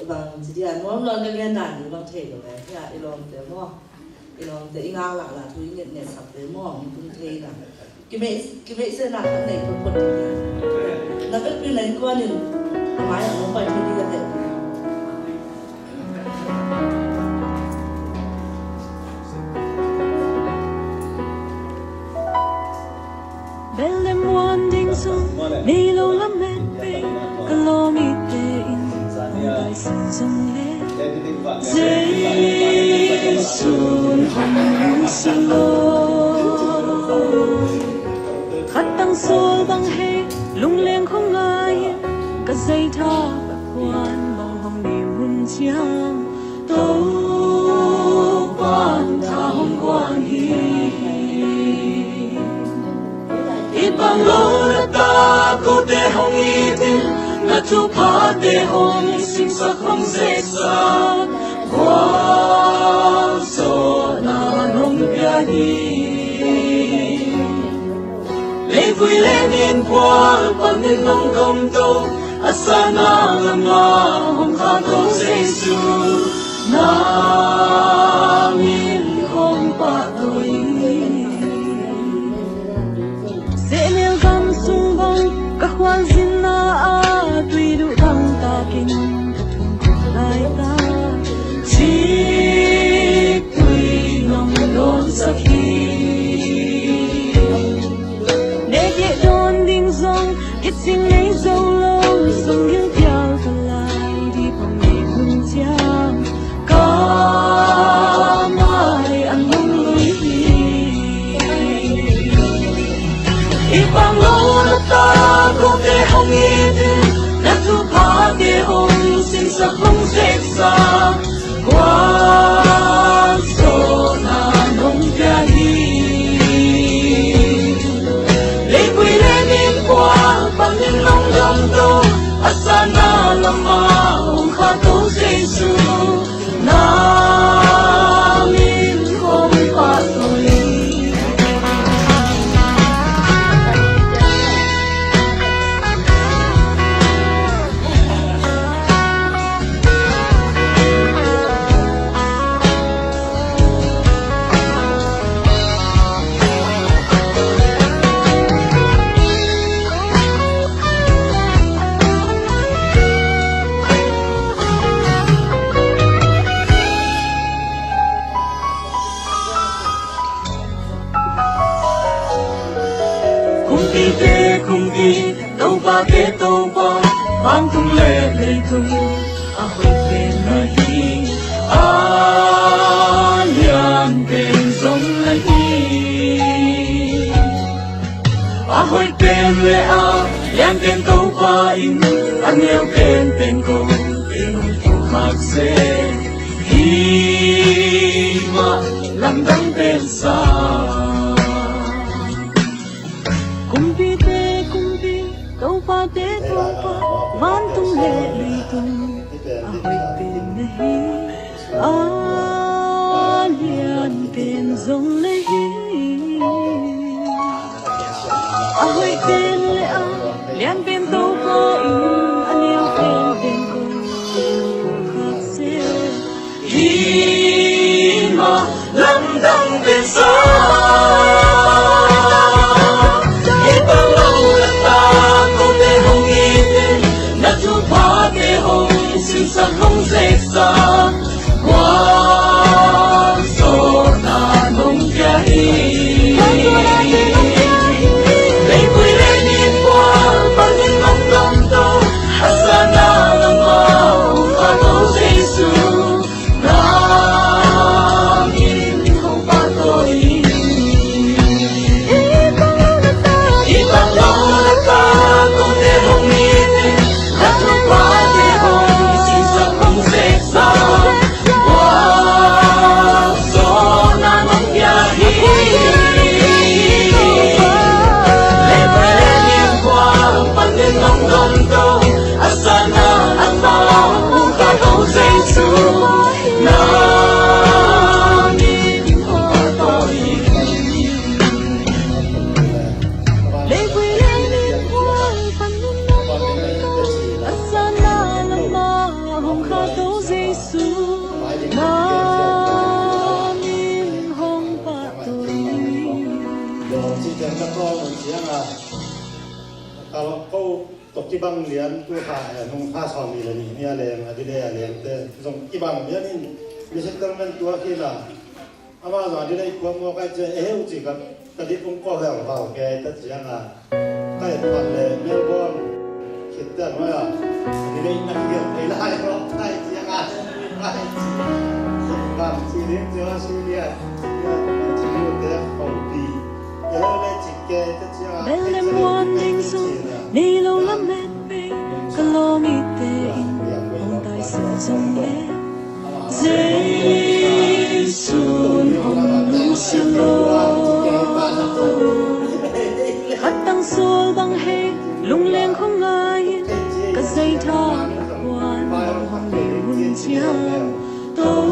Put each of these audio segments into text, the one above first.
bằng chỉ là nó lần cái gen đàn thì bằng thể được đấy thì là ilom thế mò ilom thế inga là thứ nhận nhận sập thế mò cũng thế là cái mẹ sẽ là cái này con thì là cái này con thì máy là nó phải đi ra thế Belle moan ding song, mi lo la met pe, kalo mi te in, dai sin song le. Giêsu hồng silo, khát tăng sol băng he, lung lên không ai, cả dây tha bạc quan bao hồng niềm hùng chiang, tâu quan tha hồng quan hi. Ibang lo na ta ko te hong itin na tu pa te hong sing sa hong se sa kwa so na nong pia hi le vui le nin kwa pan nin nong kom to asana lama hong kha ko Giêsu na min hong pa toi các khoan xin na a tuy đủ thăng ta kinh thùng lại ta chỉ tuy lòng đón sa khi để dễ đón đinh dòng ít xin lấy dâu lâu sông những theo thật lại đi bằng nghề hương trang cả mai ăn mong lối đi ibang lo na ta ko te hong itin na tu pa te hong sing sa hong se sa kwa so na nong pia hi le pui le nin kwa pang nin long dam to asana lama hong kha to Giêsu na min hong pa toi không đi đâu ba cái đâu ba mang thung lệ lệ thung a hồi bên nơi đi a lian bên sông nơi đi a hồi bên lệ a lian bên đâu ba in anh yêu bên cô bên không mặc xe hi mà làm đắng bên xa đâu pa te đâu pa van tung le le tung a hoi pen nahi a lian pen zong le hi a hoi pen le a lian pen đâu pa in a lian pen ko khát se hi ma lam dang pen sa sa hong se sa kwa so na nong pia hi le pui le nin kwa pan nin nong dam to asana lama kha to Giêsu na min hong pa toi ibang lian tu nung song ni ni aleng adile aleng te zong ibang lian in resettlement tu akila ama zo adile ko mo ka je uchi ka tadi pung ko ha ba ke ta chianga kai pa le melbourne kita ma ya adile na ki ai lai ro kai chianga kai ba chi rin jo si lia ya chi ru te ho bi ya le chi ke ta chianga Belle muôn đình dung đi lâu lắm mệt mê cả lo mi tê hồng tài sự dòng nhé dây xuân hồng nụ xuân hát tăng xua bằng hết lung lên không ai cả dây thơ quan hồng đều hôn chiang tố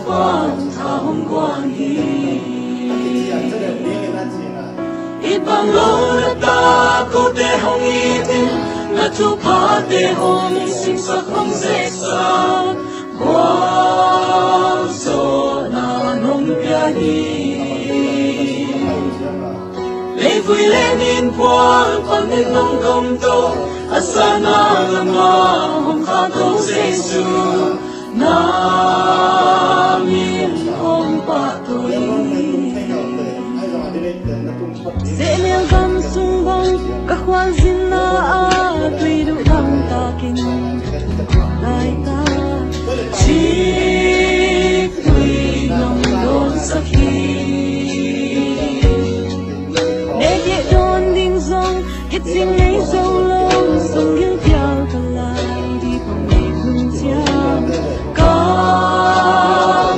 quan thả hồng quan hi ibang lo na ta ko te hong itin na tu pa te hong sing sa không dễ sa quang so na nong pia hi lê vui lên in quang quan nên nong công to asana lama hong kha to Giêsu na min hong pa toi dễ liang gam sung bong các khoan zin na a tùy đủ thăng ta kinh lại ta chỉ tùy lòng đôn sắc khi để dễ đôn đinh dòng hết zin lấy dâu lâu sông nghiêng theo thật lại đi bằng ngày hương giang có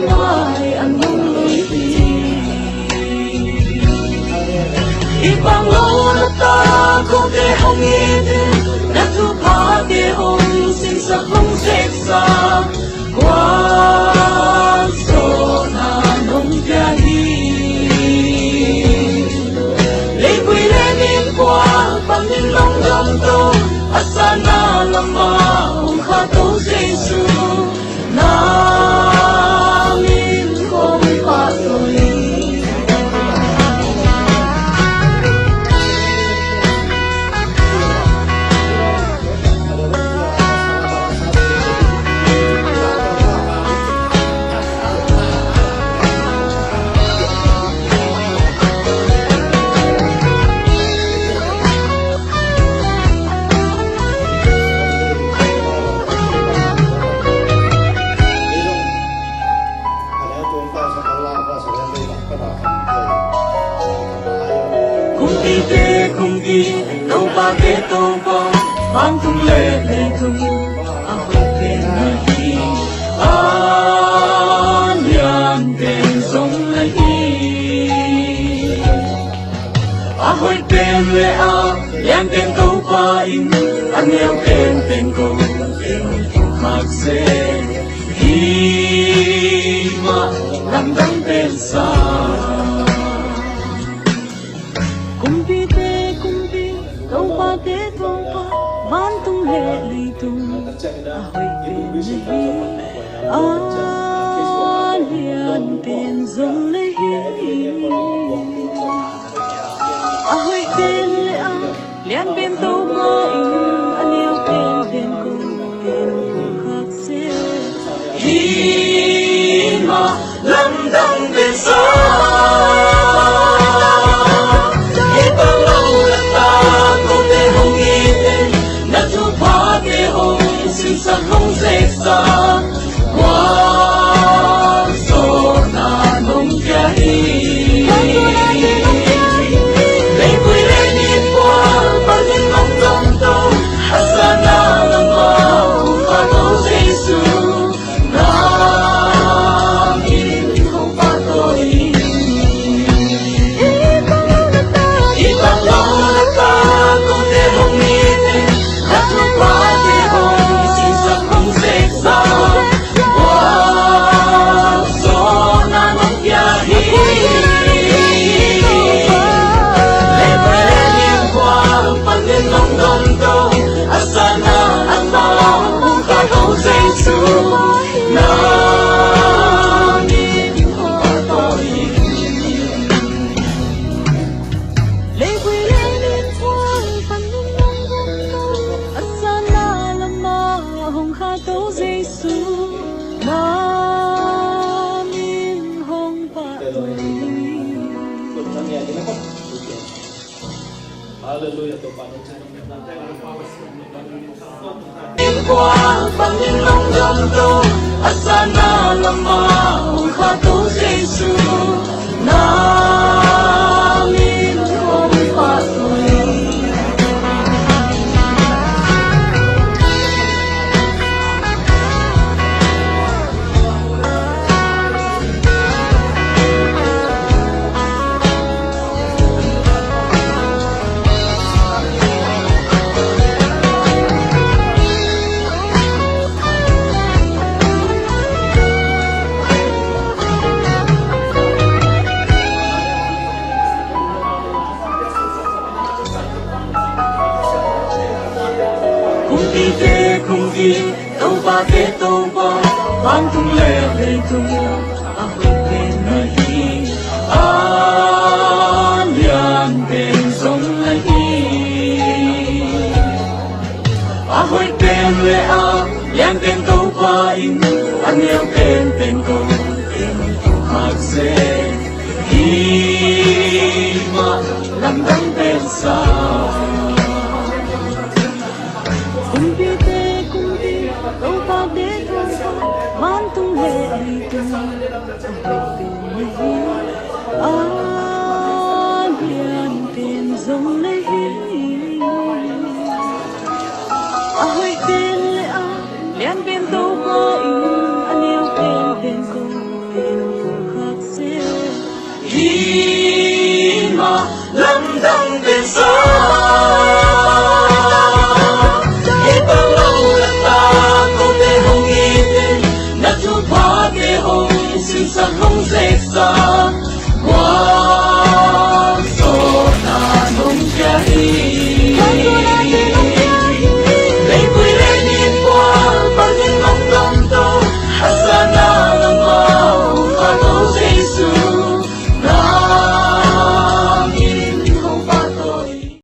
mai ăn mong lối đi ibang lo na ta ko te hong itin na tu pa te hong sing sa không dễ sa quang so na nong pia hi lê quy lên in quang bằng những lòng đam tô asana lama hong kha to Giêsu na min không pa tôi không đi đâu ba cái tô bom mang tung lệ lệ tung a hồi bên nơi đi a lian bên sông lệ đi a hồi bên lệ a lian bên câu ba in anh nghèo bên câu bên mặc dễ hi mà đắm đắm bên xa câu ba tế câu ba van tung lệ lì tung hồi bên lì lian bên dòng lệ hồi bên lệ lian bên câu ba in anh yêu bên câu bên khắc sẽ hi mà lâm đâm bên xa sa không dễ sa quang so na nong pia hi lê vui lên in quang bằng những mong công tô asana lama hong kha to Giêsu na min không pa tôi ibang lo na ta ko te hong itin na tu pa te hong sing sa không dễ sa tô Giêsu mà min hong pa tôi qua bằng những lòng dòng tô asana lama hong kha tô Giêsu na min hong pa tôi không đi đâu ba thế đâu ba ban tung lệ lệ tung a hồi bên nơi đi a lian bên sông nơi đi a hồi bên lệ a lian bên đâu ba in anh yêu bên câu in hạt dê đi mà làm đắng bên sao đâu ba để thôi man tung lệ tung a lian tiền dòng lấy a hơi tiền lệ a lian bên đâu ba in anh yêu bên cô bên khác sẽ đi mà lâm đắng bên sao hong dễ xa